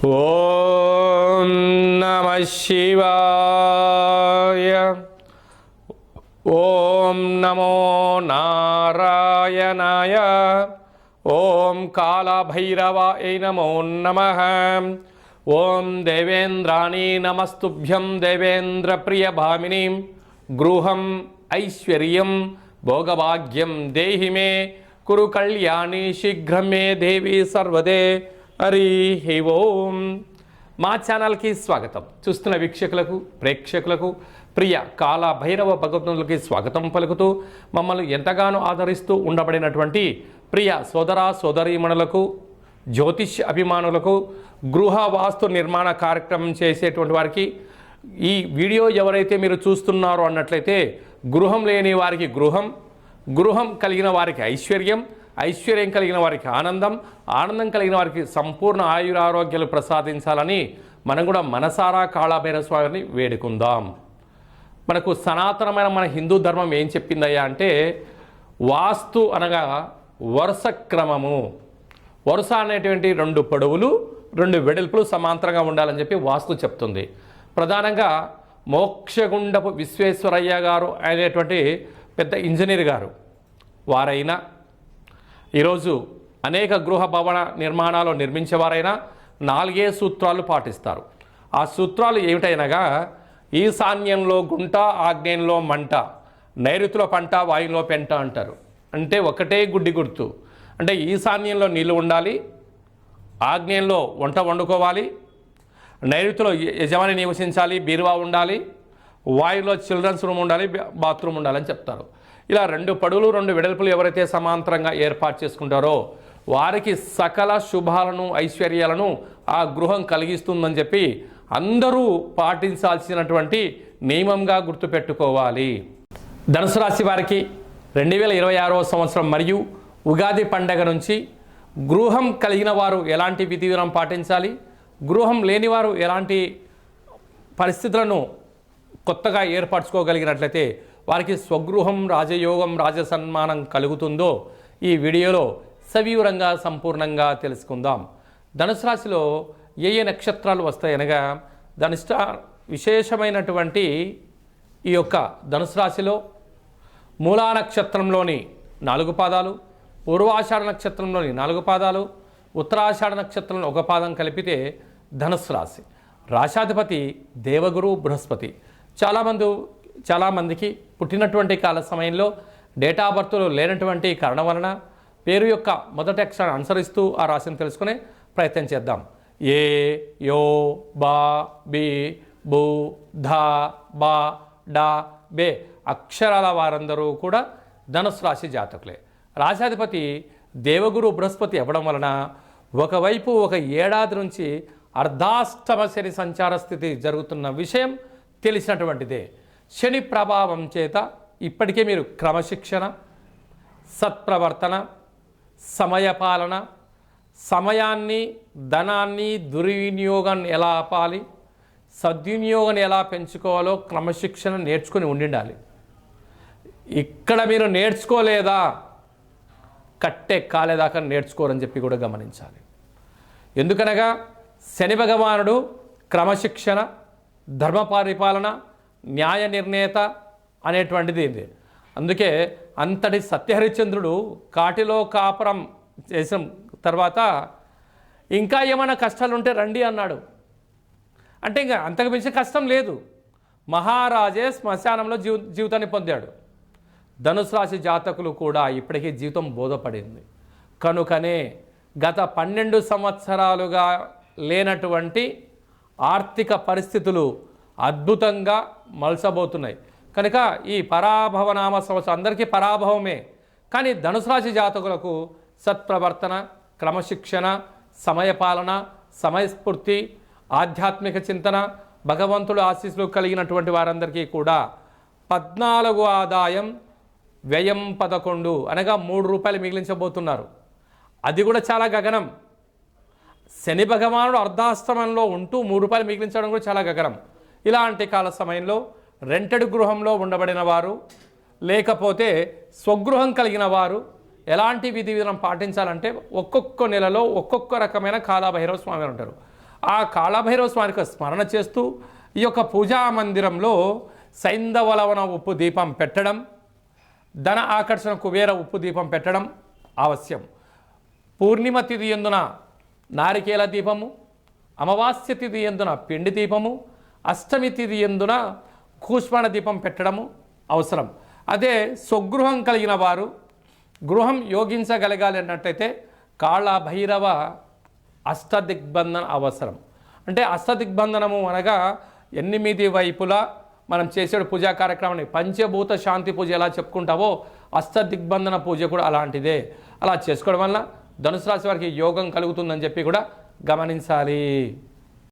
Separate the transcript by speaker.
Speaker 1: ఓం నమః శివాయ. ఓం నమో నారాయణాయ. ఓం కాళభైరవాయ నమో నమః. ఓం దేవేంద్రాణి నమస్తుభ్యం దేవేంద్ర ప్రియభామిని. గృహం ఐశ్వర్యం భోగభాగ్యం దేహి మే. కురు కళ్యాణి శీఘ్రం మే దేవి సర్వదే. హరి ఓం. మా ఛానల్కి స్వాగతం. చూస్తున్న వీక్షకులకు ప్రేక్షకులకు ప్రియ కాల భైరవ భగవతులకి స్వాగతం పలుకుతూ మమ్మల్ని ఎంతగానో ఆదరిస్తూ ఉండబడినటువంటి ప్రియ సోదర సోదరీమణులకు, జ్యోతిష్ అభిమానులకు, గృహ వాస్తు నిర్మాణ కార్యక్రమం చేసేటువంటి వారికి ఈ వీడియో ఎవరైతే మీరు చూస్తున్నారో అన్నట్లయితే గృహం లేని వారికి గృహం, గృహం కలిగిన వారికి ఐశ్వర్యం, ఐశ్వర్యం కలిగిన వారికి ఆనందం, ఆనందం కలిగిన వారికి సంపూర్ణ ఆయురారోగ్యాలు ప్రసాదించాలని మనం కూడా మనసారా కాళభైరవ స్వామిని వేడుకుందాం. మనకు సనాతనమైన మన హిందూ ధర్మం ఏం చెప్పిందయ్యా అంటే, వాస్తు అనగా వరుస క్రమము. వరుస అనేటువంటి 2 పొడవులు 2 వెడల్పులు సమాంతరంగా ఉండాలని చెప్పి వాస్తు చెప్తుంది. ప్రధానంగా మోక్షగుండపు విశ్వేశ్వరయ్య గారు అనేటువంటి పెద్ద ఇంజనీర్ గారు వారైనా, ఈరోజు అనేక గృహ భవన నిర్మాణాలు నిర్మించేవారైనా 4 సూత్రాలు పాటిస్తారు. ఆ సూత్రాలు ఏమిటైనగా, ఈశాన్యంలో గుంట, ఆగ్నేయంలో మంట, నైరుతిలో పంట, వాయువులో పెంట అంటారు. అంటే ఒకటే గుడ్డి గుర్తు. అంటే ఈశాన్యంలో నీళ్లు ఉండాలి, ఆగ్నేయంలో వంట వండుకోవాలి, నైరుతిలో యజమాని నివసించాలి, బీరువా ఉండాలి, వాయువులో చిల్డ్రన్స్ రూమ్ ఉండాలి, బాత్రూమ్ ఉండాలని చెప్తారు. ఇలా 2 పొడవులు 2 వెడల్పులు ఎవరైతే సమాంతరంగా ఏర్పాటు చేసుకుంటారో వారికి సకల శుభాలను ఐశ్వర్యాలను ఆ గృహం కలిగిస్తుందని చెప్పి అందరూ పాటించాల్సినటువంటి నియమంగా గుర్తుపెట్టుకోవాలి. ధనుసు రాశి వారికి 2026వ సంవత్సరం మరియు ఉగాది పండగ నుంచి గృహం కలిగిన వారు ఎలాంటి విధి విధానం పాటించాలి, గృహం లేని వారు ఎలాంటి పరిస్థితులను కొత్తగా ఏర్పరచుకోగలిగినట్లయితే వారికి స్వగృహం, రాజయోగం, రాజసన్మానం కలుగుతుందో ఈ వీడియోలో సవివరంగా సంపూర్ణంగా తెలుసుకుందాం. ధనుసు రాశిలో ఏ నక్షత్రాలు వస్తాయనగా, ధనిష్ట విశేషమైనటువంటి ఈ యొక్క ధనుసు రాశిలో మూలా నక్షత్రంలోని 4 పాదాలు, పూర్వాషాఢ నక్షత్రంలోని 4 పాదాలు, ఉత్తరాషాఢ నక్షత్రంలో 1 పాదం కలిపితే ధనుసు రాశి. రాశాధిపతి దేవగురు బృహస్పతి. చాలామందికి పుట్టినటువంటి కాల సమయంలో డేటా ఆఫ్ బర్త్లో లేనటువంటి కారణం వలన పేరు యొక్క మొదటి అక్షరాన్ని అనుసరిస్తూ ఆ రాశిని తెలుసుకునే ప్రయత్నం చేద్దాం. ఏ, యో, బా, బి, బు, ధా, బా, డా, బే అక్షరాల వారందరూ కూడా ధనుసు రాశి జాతకులే. రాశాధిపతి దేవగురు బృహస్పతి అవ్వడం వలన ఒకవైపు 1 ఏడాది నుంచి అర్ధాష్టమ శని సంచార స్థితి జరుగుతున్న విషయం తెలిసినటువంటిదే. శని ప్రభావం చేత ఇప్పటికే మీరు క్రమశిక్షణ, సత్ప్రవర్తన, సమయపాలన, సమయాన్ని ధనాన్ని దుర్వినియోగాన్ని ఎలా ఆపాలి, సద్వినియోగాన్ని ఎలా పెంచుకోవాలో క్రమశిక్షణ నేర్చుకుని ఉండాలి. ఇక్కడ మీరు నేర్చుకోలేదా, కట్టే కాలేదాకా నేర్చుకోరని చెప్పి కూడా గమనించాలి. ఎందుకనగా శని భగవానుడు క్రమశిక్షణ, ధర్మ పరిపాలన, న్యాయ నిర్ణేత అనేటువంటిది ఇది. అందుకే అంతటి సత్యహరిశ్చంద్రుడు కాటిలో కాపురం చేసిన తర్వాత ఇంకా ఏమైనా కష్టాలు ఉంటే రండి అన్నాడు. అంటే ఇంకా అంతకు మించి కష్టం లేదు. మహారాజే శ్మశానంలో జీవితాన్ని పొందాడు. ధనుసు రాశి జాతకులు కూడా ఇప్పటికీ జీవితం బోధపడింది. కనుకనే గత 12 సంవత్సరాలుగా లేనటువంటి ఆర్థిక పరిస్థితులు అద్భుతంగా మలసబోతున్నాయి. కనుక ఈ పరాభవనామ సంవత్సరం అందరికీ పరాభవమే. కానీ ధనుసు రాశి జాతకులకు సత్ప్రవర్తన, క్రమశిక్షణ, సమయపాలన, సమయస్ఫూర్తి, ఆధ్యాత్మిక చింతన, భగవంతుడు ఆశీస్సులు కలిగినటువంటి వారందరికీ కూడా 14 ఆదాయం, వ్యయం 11 అనగా 3 రూపాయలు మిగిలించబోతున్నారు. అది కూడా చాలా గగనం. శని భగవానుడు అర్ధాష్టమంలో ఉంటూ 3 రూపాయలు మిగిలించడం కూడా చాలా గగనం. ఇలాంటి కాల సమయంలో రెంటెడ్ గృహంలో ఉండబడిన వారు, లేకపోతే స్వగృహం కలిగిన వారు ఎలాంటి విధి విధానం పాటించాలంటే ఒక్కొక్క నెలలో ఒక్కొక్క రకమైన కాళభైరవ స్వామి ఉంటారు. ఆ కాళభైరవ స్వామికి స్మరణ చేస్తూ ఈ యొక్క పూజా మందిరంలో సైంధవలవన ఉప్పు దీపం పెట్టడం, ధన ఆకర్షణ కుబేర ఉప్పు దీపం పెట్టడం అవశ్యం. పూర్ణిమ తిథి యందున నారికేల దీపము, అమావాస్య తిథి యందున పిండి దీపము, అష్టమి తిథి యందున కూష్మాణ దీపం పెట్టడము అవసరం. అదే స్వగృహం కలిగిన వారు గృహం యోగించగలగాలి అన్నట్టయితే కాళభైరవ అష్టదిగ్బంధన అవసరం. అంటే అష్టదిగ్బంధనము అనగా 8 వైపులా మనం చేసే పూజా కార్యక్రమాన్ని పంచభూత శాంతి పూజ ఎలా చెప్పుకుంటావో అష్టదిగ్బంధన పూజ కూడా అలాంటిదే. అలా చేసుకోవడం వల్ల ధనుసు రాశి వారికి యోగం కలుగుతుందని చెప్పి కూడా గమనించాలి.